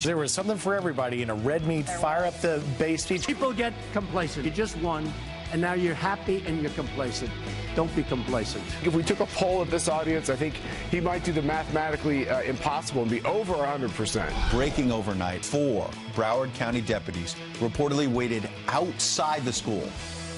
There was something for everybody in a red meat fire up the base speech. People get complacent. You just won, and now you're happy and you're complacent. Don't be complacent. If we took a poll of this audience, I think he might do the mathematically impossible and be over 100%. Breaking overnight, 4 Broward County deputies reportedly waited outside the school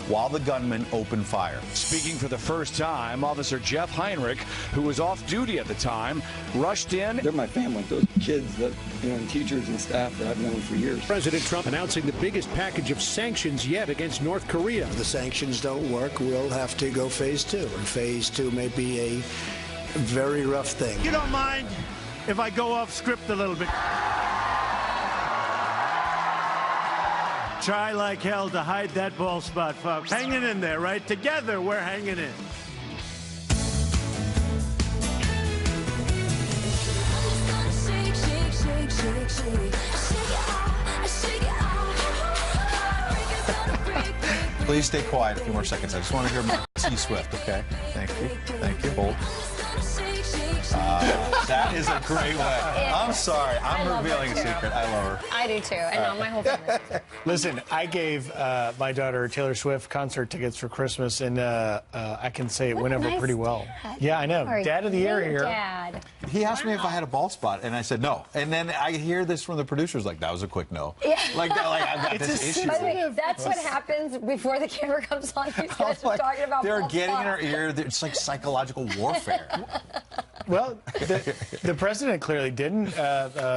while the gunman opened fire. Speaking for the first time, Officer Jeff Heinrich, who was off duty at the time, rushed in. They're my family, those kids that, and teachers and staff that I've known for years. President Trump announcing the biggest package of sanctions yet against North Korea. If the sanctions don't work, we'll have to go phase 2. And phase 2 may be a very rough thing. You don't mind if I go off script a little bit? Try like hell to hide that bald spot, folks. Hanging in there, right? Together, we're hanging in. Please stay quiet a few more seconds. I just want to hear T. Swift, okay? Thank you. Thank you. Hold. That is a great way. I'm sorry. I'm revealing a secret. I love her. I do too. And now my whole family. Listen, I gave my daughter Taylor Swift concert tickets for Christmas, and I can say it went over pretty well. Yeah, I know. Dad of the year here. Dad. He asked me if I had a bald spot, and I said no. And then I hear this from the producers, like, that was a quick no. Yeah. Like I've got this issue. By the way, that's what happens before the camera comes on. These guys are talking about they're bald getting in spots. her ear. It's like psychological warfare. Well, the president clearly didn't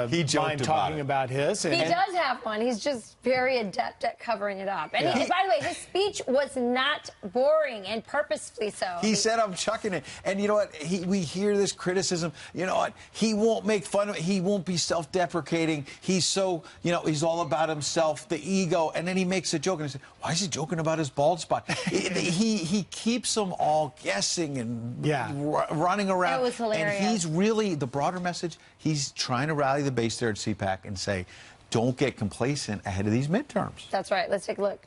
He joked mind about talking it. about his. He does have one. He's just very adept at covering it up. And by the way, his speech was not boring, and purposefully so. He said, I'm chucking it. And you know what? We hear this criticism. You know what? He won't make fun of it. He won't be self-deprecating. He's so, he's all about himself, the ego. And then he makes a joke. And I said, why is he joking about his bald spot? he keeps them all guessing and running around. It was hilarious. And he's really, the broader message, he's trying to rally the base there at CPAC and say, don't get complacent ahead of these midterms. That's right. Let's take a look.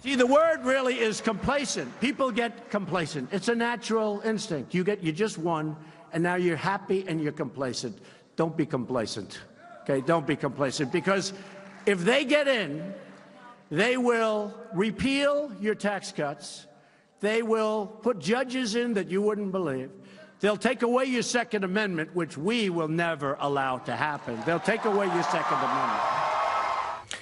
See, the word really is complacent. People get complacent. It's a natural instinct. You just won, and now you're happy and you're complacent. Don't be complacent. Okay, don't be complacent, because if they get in, they will repeal your tax cuts. They will put judges in that you wouldn't believe. They'll take away your Second Amendment, which we will never allow to happen. They'll take away your Second Amendment.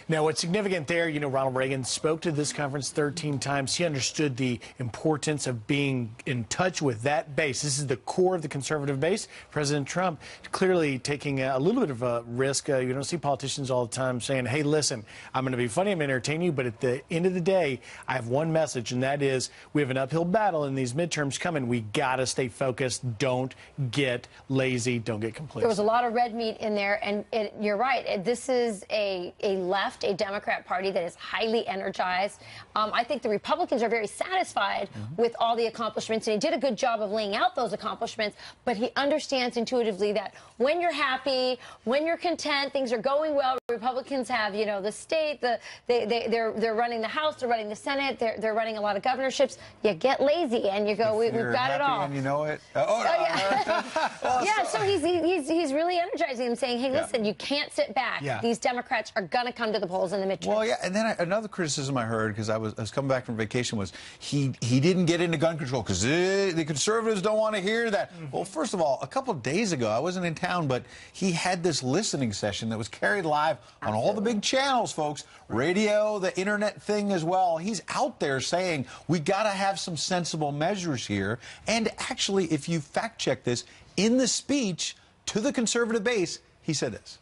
Now, what's significant there, Ronald Reagan spoke to this conference 13 times. He understood the importance of being in touch with that base. This is the core of the conservative base. President Trump clearly taking a little bit of a risk. You don't see politicians all the time saying, hey, listen, I'm going to be funny, I'm going to entertain you, but at the end of the day, I have one message, and that is we have an uphill battle in these midterms coming. We got to stay focused. Don't get lazy. Don't get complacent. There was a lot of red meat in there, and you're right. This is a left, a Democrat Party that is highly energized. I think the Republicans are very satisfied with all the accomplishments, and he did a good job of laying out those accomplishments, but he understands intuitively that when you're happy, when you're content, things are going well. Republicans have, the state, they're running the House, they're running the Senate, they're running a lot of governorships. You get lazy and you go, we've got it all. And you know it. Yeah, so he's really energizing them, saying, hey, listen, you can't sit back. These Democrats are going to come to the polls in the midterms. Well, yeah, and then another criticism I heard, because I was coming back from vacation, was he didn't get into gun control because the conservatives don't want to hear that. Well, first of all, a couple of days ago, I wasn't in town, but he had this listening session that was carried live on all the big channels, folks, radio, the internet thing as well. He's out there saying we got to have some sensible measures here. And actually, if you fact check this, in the speech to the conservative base, he said this.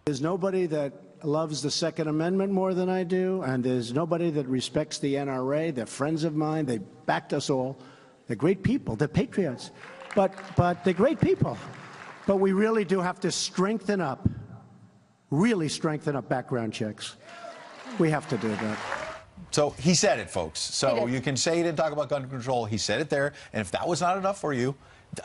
There's nobody that loves the Second Amendment more than I do, and there's nobody that respects the NRA. They're friends of mine. They backed us all. They're great people. They're patriots. But they're great people. But we really do have to strengthen up, really strengthen up background checks. We have to do that. So he said it, folks. So you can say he didn't talk about gun control. He said it there. And if that was not enough for you,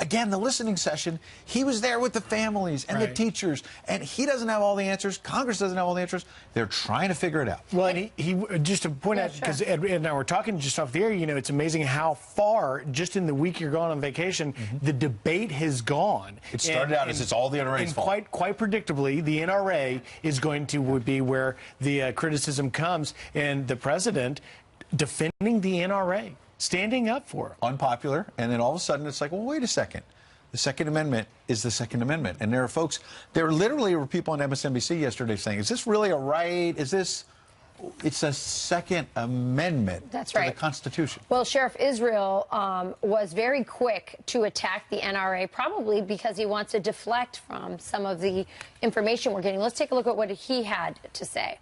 again, the listening session, he was there with the families and the teachers, and he doesn't have all the answers. Congress doesn't have all the answers. They're trying to figure it out. Well, and he just to point out, because Ed and I were talking just off the air, you know, it's amazing how far, just in the week you're going on vacation, the debate has gone. It started out as it's all the NRA's fault. Quite predictably, the NRA is going to be where the criticism comes, and the president defending the NRA, standing up for it. Unpopular, and then all of a sudden it's like, well, wait a second. The Second Amendment is the Second Amendment. And there are folks, there literally were people on MSNBC yesterday saying, is this really a right? Is this, it's a Second Amendment to the Constitution. Well, Sheriff Israel was very quick to attack the NRA, probably because he wants to deflect from some of the information we're getting. Let's take a look at what he had to say.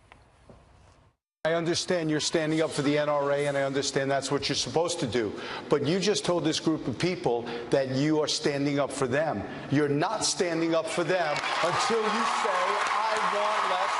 I understand you're standing up for the NRA, and I understand that's what you're supposed to do. But you just told this group of people that you are standing up for them. You're not standing up for them until you say, I want less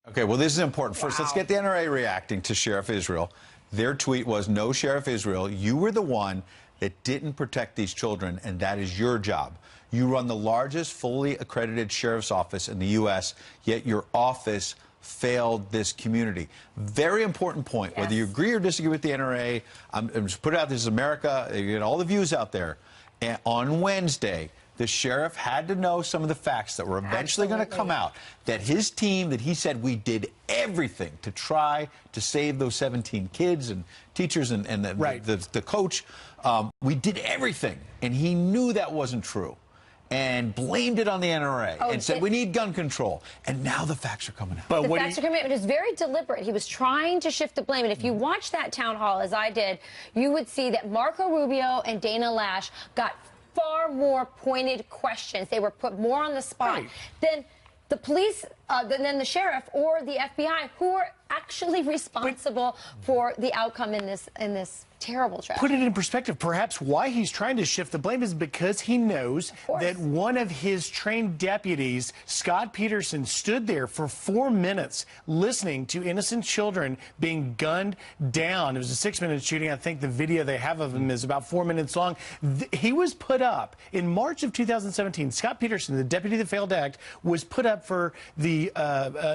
weapons. Okay, well, this is important. First, let's get the NRA reacting to Sheriff Israel. Their tweet was, no, Sheriff Israel, you were the one that didn't protect these children, and that is your job. You run the largest fully accredited sheriff's office in the U.S., yet your office failed this community. Very important point. Whether you agree or disagree with the NRA, I'm just put it out, this is America, you get all the views out there. And on Wednesday, the sheriff had to know some of the facts that were eventually going to come out, that his team, that he said we did everything to try to save those 17 kids and teachers and the coach. We did everything, and he knew that wasn't true, and blamed it on the NRA and said we need gun control. And now the facts are coming out. But the facts are coming out. It is very deliberate. He was trying to shift the blame. And if you watch that town hall, as I did, you would see that Marco Rubio and Dana Lash got far more pointed questions. They were put more on the spot than the police, than the sheriff or the FBI, who are actually responsible for the outcome in this terrible tragedy. Put it in perspective. Perhaps why he's trying to shift the blame is because he knows that one of his trained deputies, Scott Peterson, stood there for 4 minutes listening to innocent children being gunned down. It was a 6-minute shooting. I think the video they have of him is about 4 minutes long. He was put up in March of 2017. Scott Peterson, the deputy that failed to act, was put up for the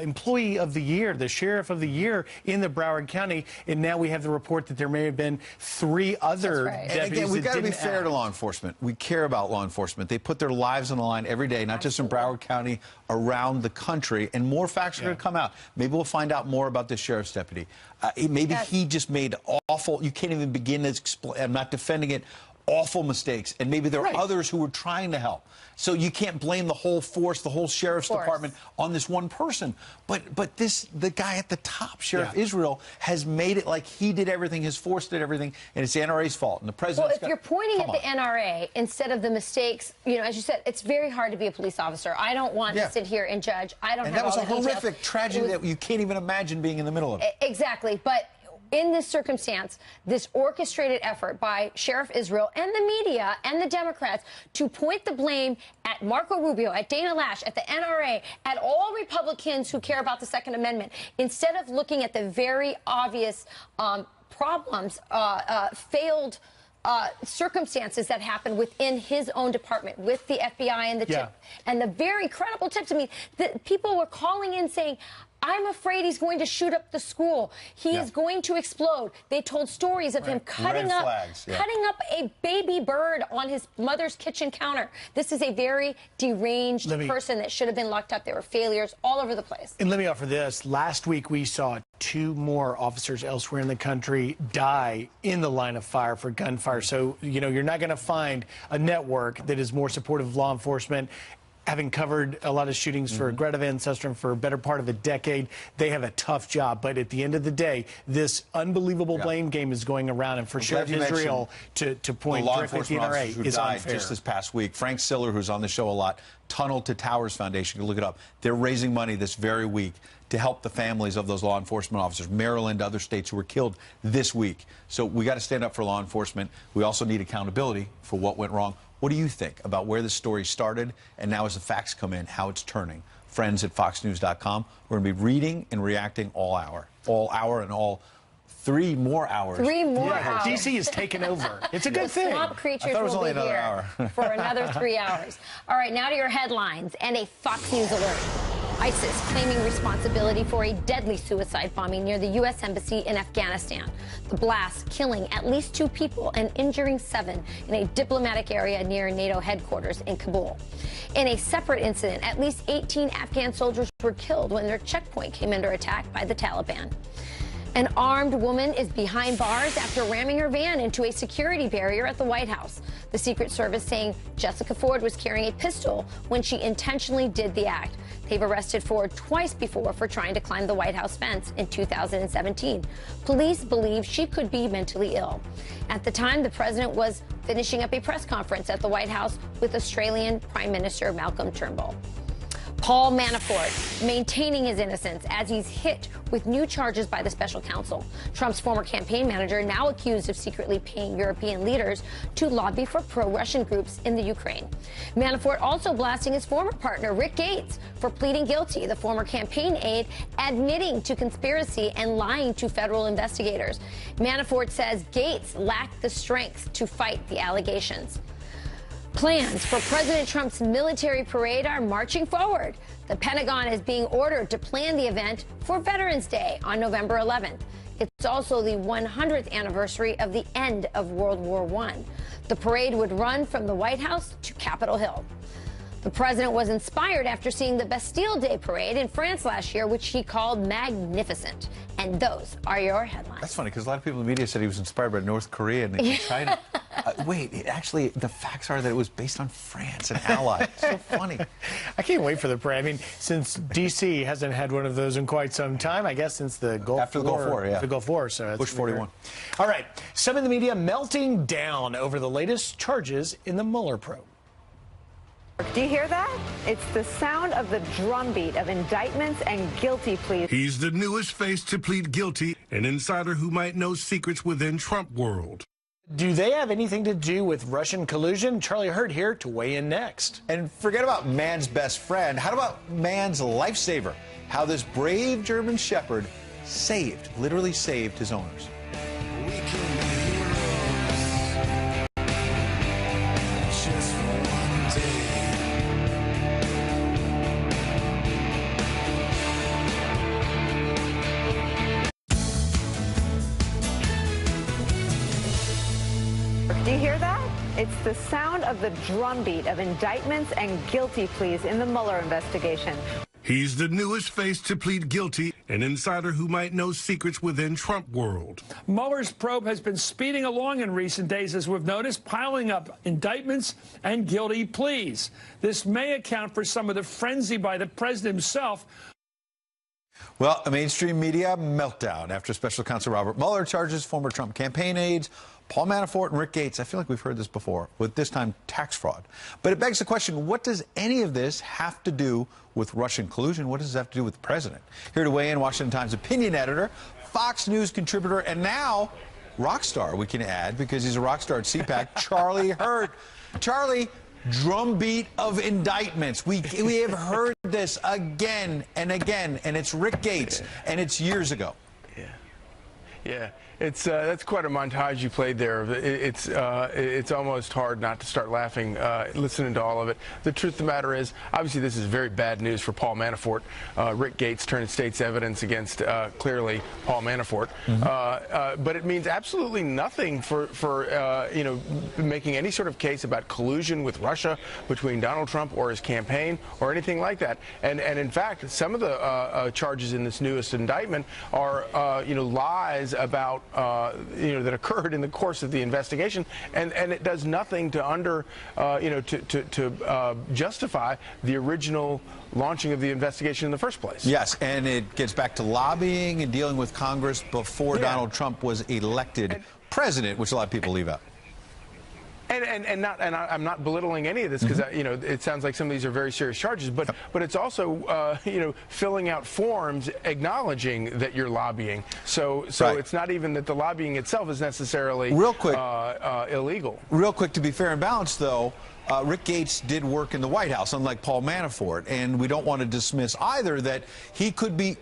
employee of the year, the sheriff of the year in the Broward County. And now we have the report that there may have been 3 other deputies. And again, we've got to be fair to law enforcement. We care about law enforcement. They put their lives on the line every day, not just in Broward County, around the country. And more facts are going to come out. Maybe we'll find out more about this sheriff's deputy. Maybe he just made awful, you can't even begin to explain, I'm not defending it, awful mistakes. And maybe there are others who were trying to help. So you can't blame the whole force, the whole sheriff's department on this one person. But the guy at the top, Sheriff Israel, has made it like he did everything, his force did everything, and it's the NRA's fault. And the president. Well, if you're pointing at the NRA instead of the mistakes, you know, as you said, it's very hard to be a police officer. I don't want to sit here and judge. I don't have all the details. And that was a horrific tragedy that you can't even imagine being in the middle of it. Exactly, but in this circumstance, this orchestrated effort by Sheriff Israel and the media and the Democrats to point the blame at Marco Rubio, at Dana Lash, at the NRA, at all Republicans who care about the Second Amendment, instead of looking at the very obvious problems, failed circumstances that happened within his own department with the FBI and the tip, and the very credible tips. I mean, people were calling in saying, I'm afraid he's going to shoot up the school. He is going to explode. They told stories of him cutting up a baby bird on his mother's kitchen counter. This is a very deranged person that should have been locked up. There were failures all over the place. And let me offer this. Last week, we saw 2 more officers elsewhere in the country die in the line of fire for gunfire. So, you know, you're not going to find a network that is more supportive of law enforcement. Having covered a lot of shootings for Greta Van Susteren for a better part of a decade, they have a tough job. But at the end of the day, this unbelievable blame game is going around. And for Sheriff Israel to point directly at the NRA is unfair. Just this past week, Frank Siller, who's on the show a lot, Tunnel to Towers Foundation, you can look it up. They're raising money this very week to help the families of those law enforcement officers, Maryland, other states who were killed this week. So we got to stand up for law enforcement. We also need accountability for what went wrong. What do you think about where this story started and now as the facts come in, how it's turning? Friends at FoxNews.com. We're going to be reading and reacting all hour and all 3 more hours. 3 more hours. DC is taking over. It's a good The thing. swamp creatures I thought it was will only be another here hour. for another 3 hours. All right, now to your headlines and a Fox News alert. ISIS claiming responsibility for a deadly suicide bombing near the U.S. Embassy in Afghanistan. The blast killing at least 2 people and injuring 7 in a diplomatic area near NATO headquarters in Kabul. In a separate incident, at least 18 Afghan soldiers were killed when their checkpoint came under attack by the Taliban. An armed woman is behind bars after ramming her van into a security barrier at the White House. The Secret Service saying Jessica Ford was carrying a pistol when she intentionally did the act. They've arrested Ford twice before for trying to climb the White House fence in 2017. Police believe she could be mentally ill. At the time, the president was finishing up a press conference at the White House with Australian Prime Minister Malcolm Turnbull. Paul Manafort maintaining his innocence as he's hit with new charges by the special counsel. Trump's former campaign manager now accused of secretly paying European leaders to lobby for pro-Russian groups in the Ukraine. Manafort also blasting his former partner, Rick Gates, for pleading guilty, the former campaign aide admitting to conspiracy and lying to federal investigators. Manafort says Gates lacked the strength to fight the allegations. Plans for President Trump's military parade are marching forward. The Pentagon is being ordered to plan the event for Veterans Day on November 11th. It's also the 100th anniversary of the end of World War I. The parade would run from the White House to Capitol Hill. The president was inspired after seeing the Bastille Day parade in France last year, which he called magnificent. And those are your headlines. That's funny because a lot of people in the media said he was inspired by North Korea and China. Actually, the facts are that it was based on France and allies. It's so funny. I can't wait for the parade. I mean, since D.C. hasn't had one of those in quite some time, I guess since the Gulf War. After the Gulf War, yeah. The Gulf War, so that's Bush 41. All right. Some in the media melting down over the latest charges in the Mueller probe. Do you hear that? It's the sound of the drumbeat of indictments and guilty pleas. He's the newest face to plead guilty, an insider who might know secrets within Trump world. Do they have anything to do with Russian collusion? Charlie Hurt here to weigh in next. And forget about man's best friend. How about man's lifesaver? How this brave German shepherd literally saved his owners. Do you hear that? It's the sound of the drumbeat of indictments and guilty pleas in the Mueller investigation. He's the newest face to plead guilty, an insider who might know secrets within Trump world. Mueller's probe has been speeding along in recent days, as we've noticed, piling up indictments and guilty pleas. This may account for some of the frenzy by the president himself. Well, a mainstream media meltdown after Special Counsel Robert Mueller charges former Trump campaign aides Paul Manafort and Rick Gates. I feel like we've heard this before, with this time tax fraud. But it begs the question, what does any of this have to do with Russian collusion? What does it have to do with the president? Here to weigh in, Washington Times opinion editor, Fox News contributor, and now rock star, we can add, because he's a rock star at CPAC, Charlie Hurt. Charlie, drumbeat of indictments. We have heard this again and again, and it's Rick Gates, and it's years ago. Yeah, it's that's quite a montage you played there. It's almost hard not to start laughing listening to all of it. The truth of the matter is, obviously, this is very bad news for Paul Manafort. Rick Gates turned state's evidence against clearly Paul Manafort, but it means absolutely nothing for you know, making any sort of case about collusion with Russia between Donald Trump or his campaign or anything like that. And in fact, some of the charges in this newest indictment are you know, lies about you know, that occurred in the course of the investigation, and it does nothing to you know, to justify the original launching of the investigation in the first place. Yes, and it gets back to lobbying and dealing with Congress before Donald Trump was elected president, which a lot of people leave out. And I'm not belittling any of this, because you know, it sounds like some of these are very serious charges, but it's also you know, filling out forms acknowledging that you're lobbying. So it's not even that the lobbying itself is necessarily illegal. Real quick, to be fair and balanced, though, Rick Gates did work in the White House, unlike Paul Manafort, and we don't want to dismiss either that he could be,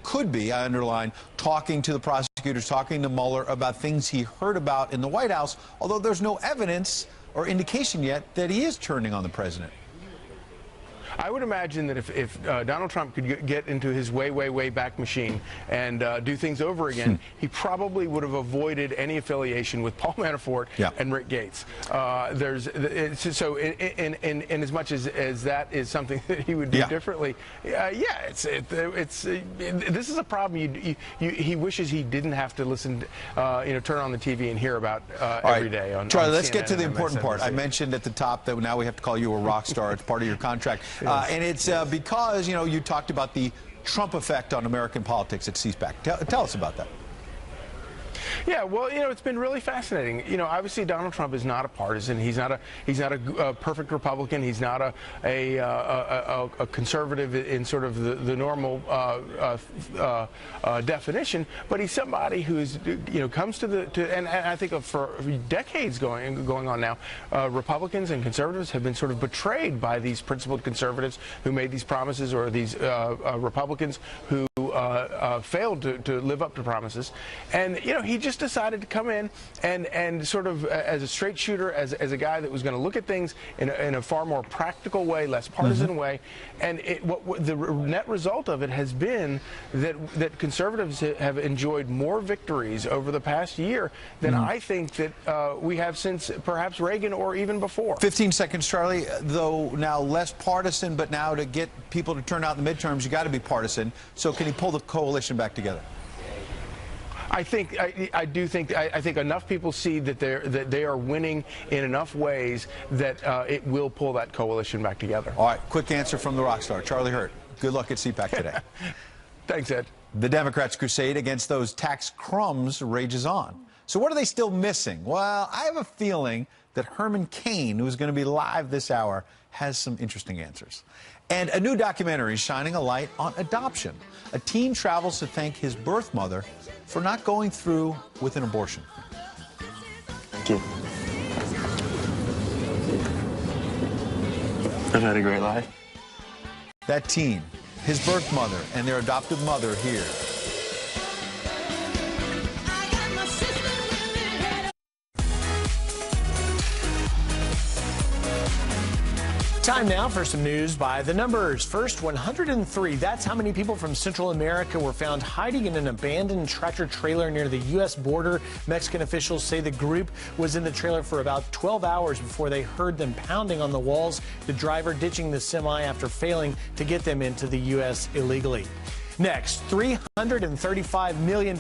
I underline, talking to the prosecutors, talking to Mueller about things he heard about in the White House, although there's no evidence or indication yet that he is turning on the president. I would imagine that if Donald Trump could get into his way back machine and do things over again, he probably would have avoided any affiliation with Paul Manafort and Rick Gates. So in as much as that is something that he would do differently, this is a problem he wishes he didn't have to listen, turn on the TV and hear about every day. Charlie, let's CNN get to the and important part. I MSNBC. mentioned at the top that now we have to call you a rock star. It's part of your contract. And it's because, you talked about the Trump effect on American politics at C-SPAC. Tell us about that. Yeah, well, it's been really fascinating. Obviously Donald Trump is not a partisan. He's not a perfect Republican. He's not a conservative in sort of the normal definition. But he's somebody who's comes to and I think for decades going on now, Republicans and conservatives have been sort of betrayed by these principled conservatives who made these promises, or these Republicans who failed to live up to promises. And he just decided to come in and sort of as a straight shooter, as a guy that was going to look at things in a far more practical way, less partisan way. And what the net result of it has been that conservatives have enjoyed more victories over the past year than I think that we have since perhaps Reagan or even before. 15 seconds, Charlie. Though now less partisan, but now to get people to turn out in the midterms, you got to be partisan. So can he pull the coalition back together? I think enough people see that they are winning in enough ways that it will pull that coalition back together. All right, quick answer from the rock star, Charlie Hurt. Good luck at CPAC today. Thanks, Ed. The Democrats' crusade against those tax crumbs rages on. So what are they still missing? Well, I have a feeling that Herman Cain, who's going to be live this hour, has some interesting answers. And a new documentary shining a light on adoption. A teen travels to thank his birth mother for not going through with an abortion. Thank you. I've had a great life. That teen, his birth mother, and their adoptive mother here. Time now for some news by the numbers. First, 103. That's how many people from Central America were found hiding in an abandoned tractor trailer near the U.S. border. Mexican officials say the group was in the trailer for about 12 hours before they heard them pounding on the walls, the driver ditching the semi after failing to get them into the U.S. illegally. Next, $335 million.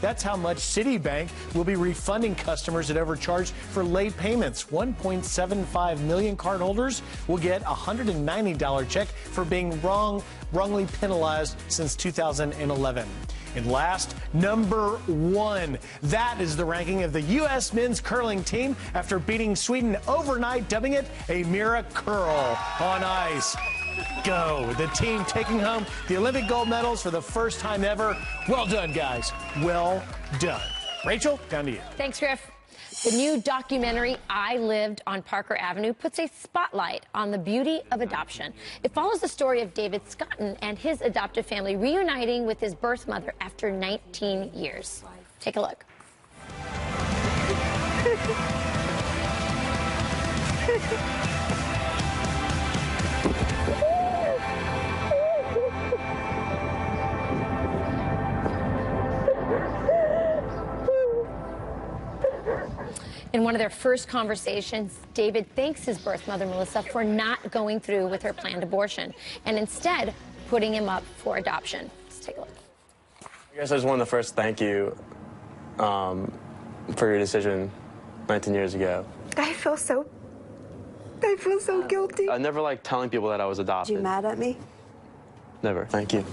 That's how much Citibank will be refunding customers that overcharged for late payments. 1.75 million cardholders will get a $190 check for being wrongly penalized since 2011. And last, number 1. That is the ranking of the U.S. men's curling team after beating Sweden overnight, dubbing it a miracle on ice. Go. The team taking home the Olympic gold medals for the first time ever. Well done, guys. Well done. Rachel, down to you. Thanks, Griff. The new documentary, I Lived on Parker Avenue, puts a spotlight on the beauty of adoption. It follows the story of David Scotton and his adoptive family reuniting with his birth mother after 19 years. Take a look. In one of their first conversations, David thanks his birth mother, Melissa, for not going through with her planned abortion and instead putting him up for adoption. Let's take a look. I guess I just wanted to first thank you for your decision 19 years ago. I feel so guilty. I never liked telling people that I was adopted. You mad at me? Never. Thank you.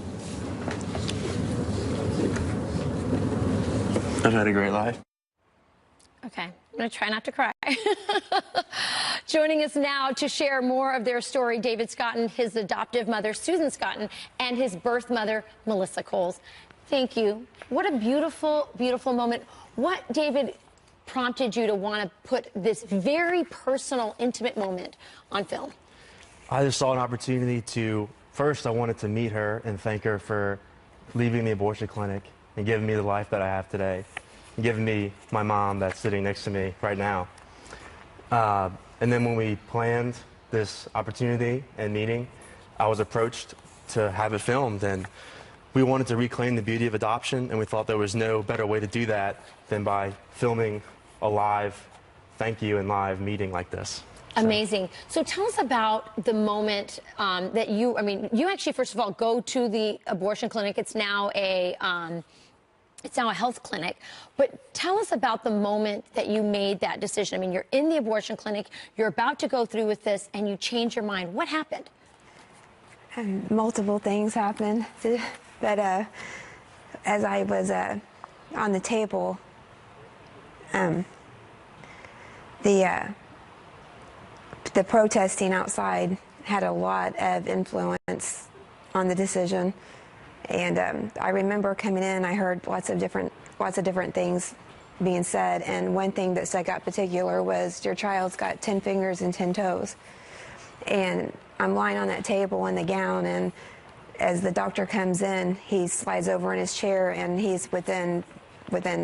I've had a great life. Okay, I'm going to try not to cry. Joining us now to share more of their story, David Scotton, his adoptive mother, Susan Scotton, and his birth mother, Melissa Coles. Thank you. What a beautiful, beautiful moment. What, David, prompted you to want to put this very personal, intimate moment on film? I just saw an opportunity to, first I wanted to meet her and thank her for leaving the abortion clinic and giving me the life that I have today, and giving me my mom that's sitting next to me right now. And then when we planned this opportunity and meeting, I was approached to have it filmed, and we wanted to reclaim the beauty of adoption, and we thought there was no better way to do that than by filming a live thank you and live meeting like this. Amazing. So tell us about the moment that you actually, first of all, go to the abortion clinic. It's now a health clinic. But tell us about the moment that you made that decision. I mean, you're in the abortion clinic, you're about to go through with this, and you change your mind. What happened? Multiple things happened. But as I was on the table, the protesting outside had a lot of influence on the decision. And I remember coming in, I heard lots of different things being said. And one thing that stuck out particular was, your child's got 10 fingers and 10 toes. And I'm lying on that table in the gown, and as the doctor comes in, he slides over in his chair, and he's within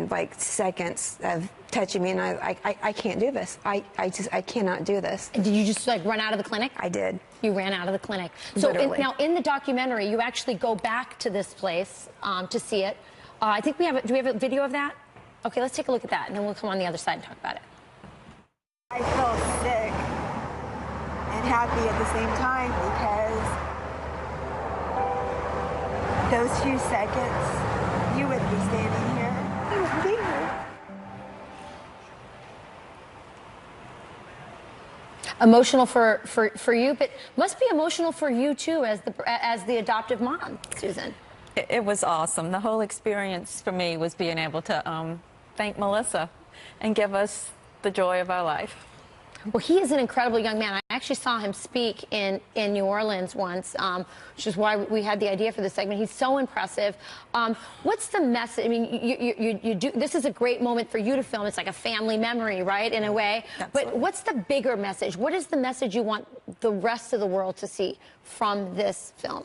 like seconds of touching me, and I can't do this. I cannot do this. Did you just like run out of the clinic? I did. You ran out of the clinic. So now in the documentary, you actually go back to this place to see it. I think do we have a video of that? Okay, let's take a look at that, and then we'll come on the other side and talk about it. I felt sick and happy at the same time, because those few seconds, you wouldn't be standing here. You wouldn't be here. Emotional for you, but must be emotional for you too, as the adoptive mom, Susan. It was awesome. The whole experience for me was being able to thank Melissa and give us the joy of our life. Well, he is an incredible young man. I actually saw him speak in New Orleans once, which is why we had the idea for this segment. He's so impressive. What's the message? I mean, you do. This is a great moment for you to film. It's like a family memory, right, in a way. Absolutely. But what's the bigger message? What is the message you want the rest of the world to see from this film?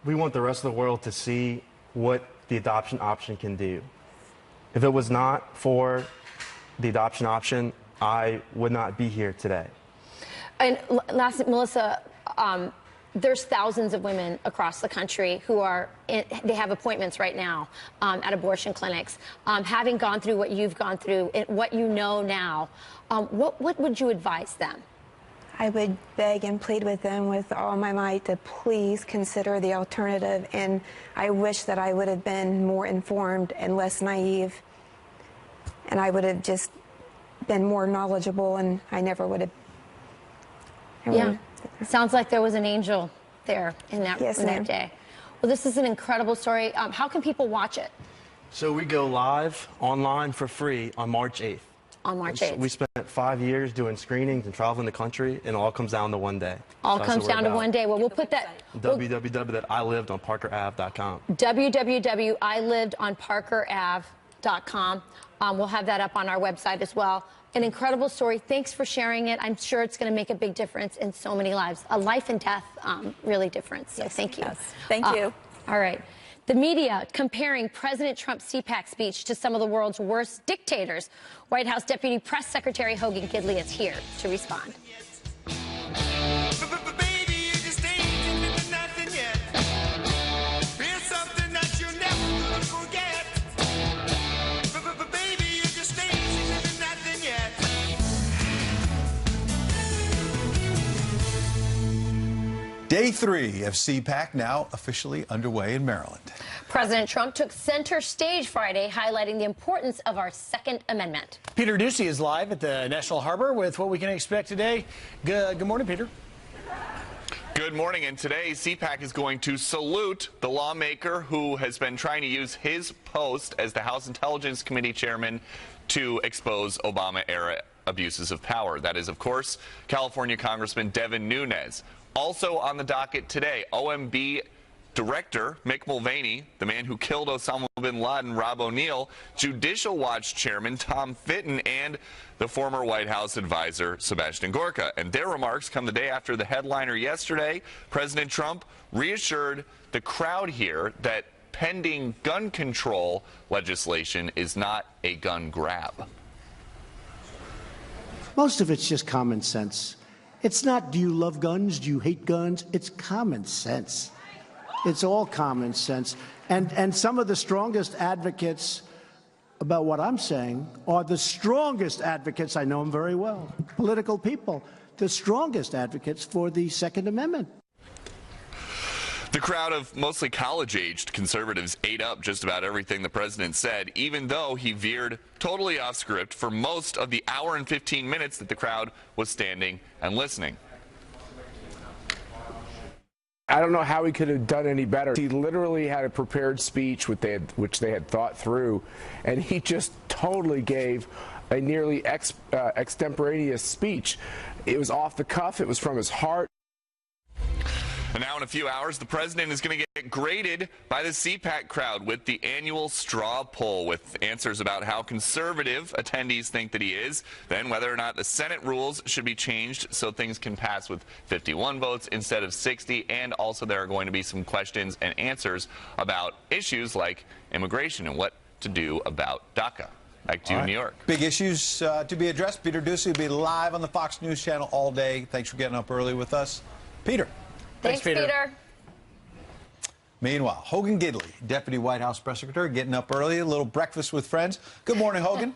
We want the rest of the world to see what the adoption option can do. If it was not for the adoption option, I would not be here today. And lastly, Melissa, there's thousands of women across the country who they have appointments right now at abortion clinics. Having gone through what you've gone through, and what you know now, what would you advise them? I would beg and plead with them with all my might to please consider the alternative, and I wish that I would have been more informed and less naive, and I would have just been more knowledgeable, and I never would have. Yeah, sounds like there was an angel there in that, yes, in that day. Well, this is an incredible story. How can people watch it? So we go live online for free on March 8th. On March 8th. We spent 5 years doing screenings and traveling the country, and it all comes down to one day. All comes down to one day. Well, we'll put that. www.ilivedonparkerave.com. www.ilivedonparkerave.com. We'll have that up on our website as well. An incredible story. Thanks for sharing it. I'm sure it's going to make a big difference in so many lives. A life and death, really difference. So thank you. Yes. Thank you. All right. The media comparing President Trump's CPAC speech to some of the world's worst dictators. White House Deputy Press Secretary Hogan Gidley is here to respond. Day 3 of CPAC now officially underway in Maryland. President Trump took center stage Friday, highlighting the importance of our Second Amendment. Peter Ducey is live at the National Harbor with what we can expect today. Good morning, Peter. Good morning, and today CPAC is going to salute the lawmaker who has been trying to use his post as the House Intelligence Committee chairman to expose Obama-era abuses of power. That is, of course, California Congressman Devin Nunes. Also on the docket today, OMB Director Mick Mulvaney, the man who killed Osama bin Laden, Rob O'Neill, Judicial Watch Chairman Tom Fitton, and the former White House advisor Sebastian Gorka. And their remarks come the day after the headliner yesterday. President Trump reassured the crowd here that pending gun control legislation is not a gun grab. Most of it's just common sense. It's not, do you love guns? Do you hate guns? It's common sense. It's all common sense. And some of the strongest advocates about what I'm saying are the strongest advocates, I know them very well, political people, the strongest advocates for the Second Amendment. The crowd of mostly college-aged conservatives ate up just about everything the president said, even though he veered totally off script for most of the hour and 15 minutes that the crowd was standing and listening. I don't know how he could have done any better. He literally had a prepared speech which they had thought through, and he just totally gave a nearly extemporaneous speech. It was off the cuff. It was from his heart. And now in a few hours, the president is going to get graded by the CPAC crowd with the annual straw poll with answers about how conservative attendees think that he is, then whether or not the Senate rules should be changed so things can pass with 51 votes instead of 60, and also there are going to be some questions and answers about issues like immigration and what to do about DACA. Back to you in New York. Big issues to be addressed. Peter Doocy will be live on the Fox News Channel all day. Thanks for getting up early with us. Peter. Thanks, Peter. Meanwhile, Hogan Gidley, Deputy White House Press Secretary, getting up early, a little breakfast with friends. Good morning, Hogan.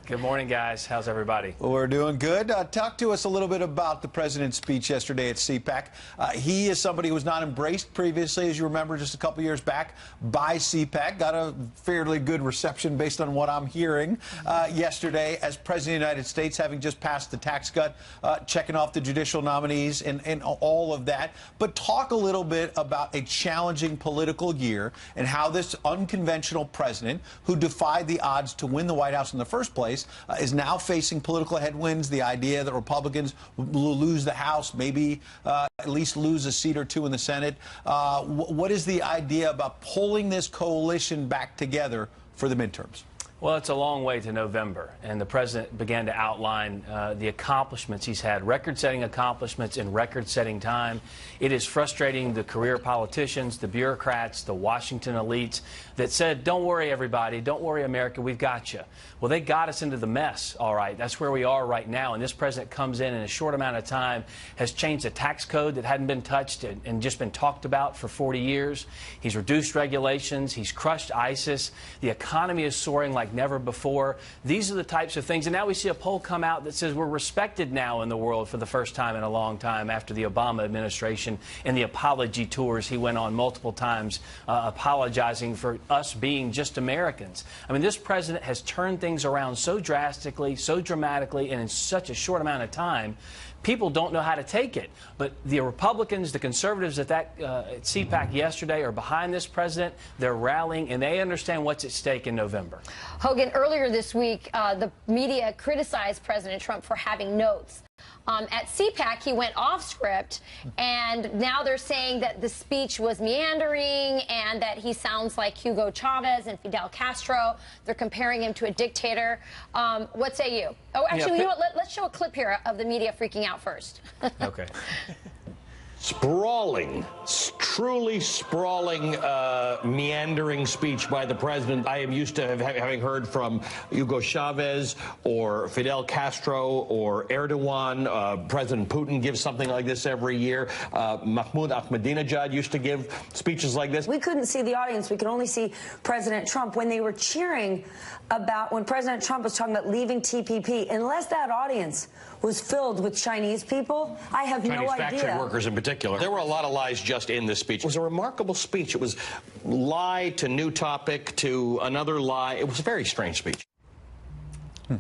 Good morning, guys. How's everybody? We're doing good. Talk to us a little bit about the president's speech yesterday at CPAC. He is somebody who was not embraced previously, as you remember, just a couple years back by CPAC. Got a fairly good reception based on what I'm hearing yesterday as President of the United States, having just passed the tax cut, checking off the judicial nominees and all of that. But talk a little bit about a challenging political year and how this unconventional president who defied the odds to win the White House in the first place is now facing political headwinds. The idea that Republicans will lose the House, maybe at least lose a seat or two in the Senate. What is the idea about pulling this coalition back together for the midterms? Well, it's a long way to November, and the president began to outline the accomplishments he's had, record-setting accomplishments in record-setting time. It is frustrating the career politicians, the bureaucrats, the Washington elites that said, don't worry, everybody, don't worry, America, we've got you. Well, they got us into the mess, all right. That's where we are right now, and this president comes in a short amount of time, has changed a tax code that hadn't been touched and just been talked about for 40 years. He's reduced regulations. He's crushed ISIS. The economy is soaring like never before. These are the types of things. And now we see a poll come out that says we're respected now in the world for the first time in a long time after the Obama administration and the apology tours he went on multiple times apologizing for us being just Americans. I mean, this president has turned things around so drastically, so dramatically, and in such a short amount of time. People don't know how to take it. But the Republicans, the conservatives at CPAC yesterday are behind this president. They're rallying, and they understand what's at stake in November. Hogan, earlier this week, the media criticized President Trump for having notes. At CPAC, he went off script, and now they're saying that the speech was meandering and that he sounds like Hugo Chavez and Fidel Castro. They're comparing him to a dictator. What say you? Oh, actually, you know what? Let's show a clip here of the media freaking out first. Okay. Sprawling, truly sprawling, meandering speech by the president. I am used to having heard from Hugo Chavez or Fidel Castro or Erdogan. President Putin gives something like this every year. Mahmoud Ahmadinejad used to give speeches like this. We couldn't see the audience. We could only see President Trump when they were cheering about when President Trump was talking about leaving TPP. Unless that audience was filled with Chinese people, I have no idea. Chinese factory workers in particular. There were a lot of lies just in this speech. It was a remarkable speech. It was lie to new topic to another lie. It was a very strange speech.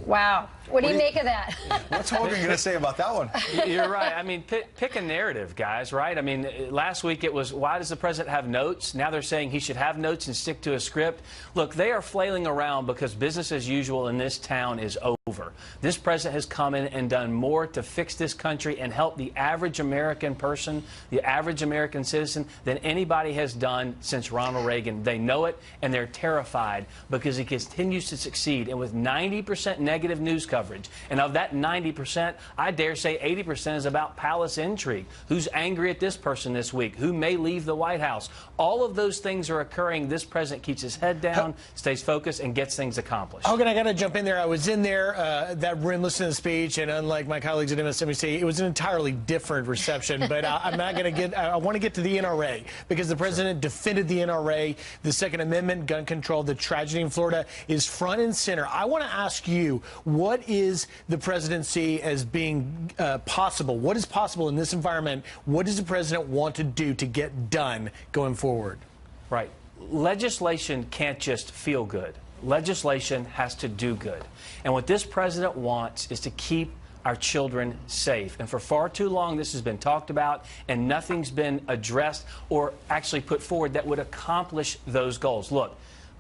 Wow. What do you make of that? What's Hogan going to say about that one? You're right. I mean, pick a narrative, guys, right? I mean, last week it was, why does the president have notes? Now they're saying he should have notes and stick to a script. Look, they are flailing around because business as usual in this town is over. over. This president has come in and done more to fix this country and help the average American person, the average American citizen, than anybody has done since Ronald Reagan. They know it, and they're terrified because he continues to succeed. And with 90% negative news coverage, and of that 90%, I dare say 80% is about palace intrigue. Who's angry at this person this week? Who may leave the White House? All of those things are occurring. This president keeps his head down, stays focused, and gets things accomplished. Hogan, I got to jump in there. I was in there, that room, listening to the speech, and unlike my colleagues at MSNBC, it was an entirely different reception. But I'm not going to get. I want to get to the NRA because the president defended the NRA, the Second Amendment, gun control. The tragedy in Florida is front and center. I want to ask you, what is the presidency as being possible? What is possible in this environment? What does the president want to do to get done going forward? Right. Legislation can't just feel good. Legislation has to do good. And what this president wants is to keep our children safe. And for far too long, this has been talked about, and nothing's been addressed or actually put forward that would accomplish those goals. Look,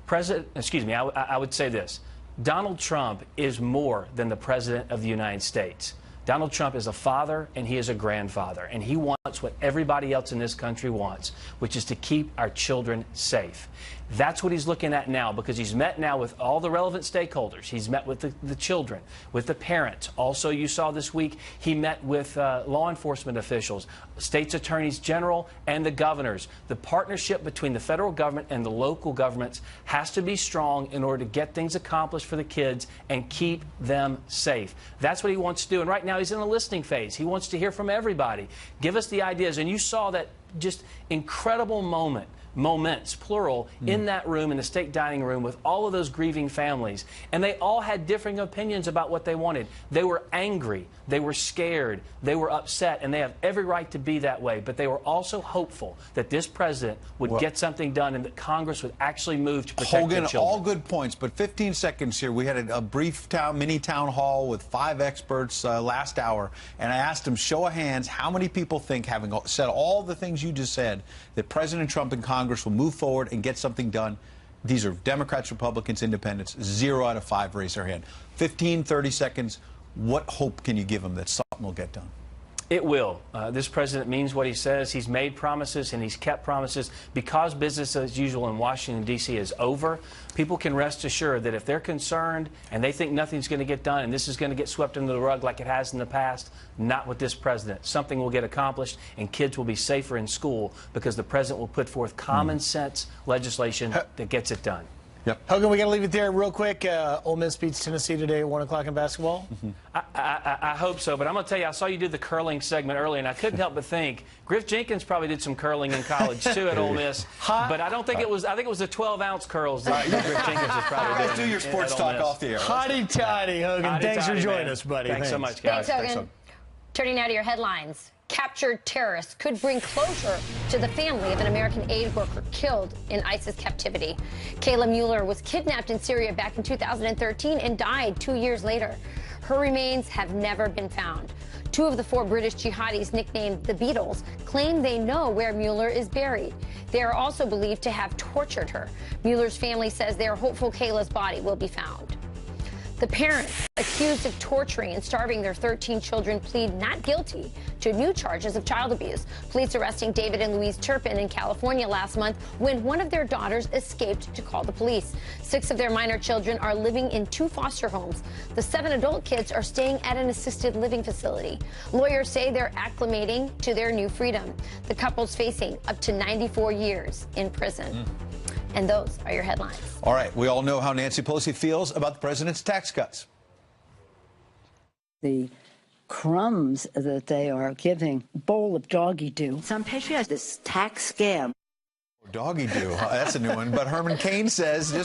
I would say this. Donald Trump is more than the president of the United States. Donald Trump is a father and he is a grandfather, and he wants what everybody else in this country wants, which is to keep our children safe. That's what he's looking at now, because he's met now with all the relevant stakeholders. He's met with the children, with the parents. Also, you saw this week, he met with law enforcement officials, states attorneys general, and the governors. The partnership between the federal government and the local governments has to be strong in order to get things accomplished for the kids and keep them safe. That's what he wants to do. And right now, he's in a listening phase. He wants to hear from everybody. Give us the ideas. And you saw that just incredible moments, plural, in that room, in the state dining room, with all of those grieving families. And they all had differing opinions about what they wanted. They were angry, they were scared, they were upset, and they have every right to be that way. But they were also hopeful that this president would get something done and that Congress would actually move to protect their children. Hogan, all good points, but 15 seconds here. We had a brief mini town hall with 5 experts last hour, and I asked them, show of hands, how many people think, having said all the things you just said, that President Trump and Congress will move forward and get something done? These are Democrats, Republicans, Independents. 0 out of 5 raise their hand. 15, 30 seconds. What hope can you give them that something will get done? It will. This president means what he says. He's made promises and he's kept promises. Because business as usual in Washington, D.C. is over, people can rest assured that if they're concerned and they think nothing's going to get done and this is going to get swept under the rug like it has in the past, not with this president. Something will get accomplished and kids will be safer in school because the president will put forth common sense legislation that gets it done. Yep. Hogan, we got to leave it there real quick. Ole Miss beats Tennessee today at 1 o'clock in basketball. I hope so, but I'm going to tell you, I saw you do the curling segment earlier, and I couldn't help but think Griff Jenkins probably did some curling in college too at Ole Miss. But I don't think it was. I think it was the 12-ounce curls that Griff Jenkins was probably doing. Let's do your sports talk off the air. Hotty toddy, Hogan. Thanks for joining us, buddy. Thanks so much, guys. Thanks, Hogan. Turning now to your headlines. Captured terrorists could bring closure to the family of an American aid worker killed in ISIS captivity. Kayla Mueller was kidnapped in Syria back in 2013 and died 2 years later. Her remains have never been found. 2 of the 4 British jihadis, nicknamed the Beatles, claim they know where Mueller is buried. They are also believed to have tortured her. Mueller's family says they are hopeful Kayla's body will be found. The parents accused of torturing and starving their 13 children plead not guilty to new charges of child abuse. Police arresting David and Louise Turpin in California last month when one of their daughters escaped to call the police. 6 of their minor children are living in 2 foster homes. The 7 adult kids are staying at an assisted living facility. Lawyers say they're acclimating to their new freedom. The couple's facing up to 94 years in prison. And those are your headlines. All right. We all know how Nancy Pelosi feels about the president's tax cuts. The crumbs that they are giving, bowl of doggy do. Some patriots, this tax scam. Doggy do. That's a new one. But Herman Cain says just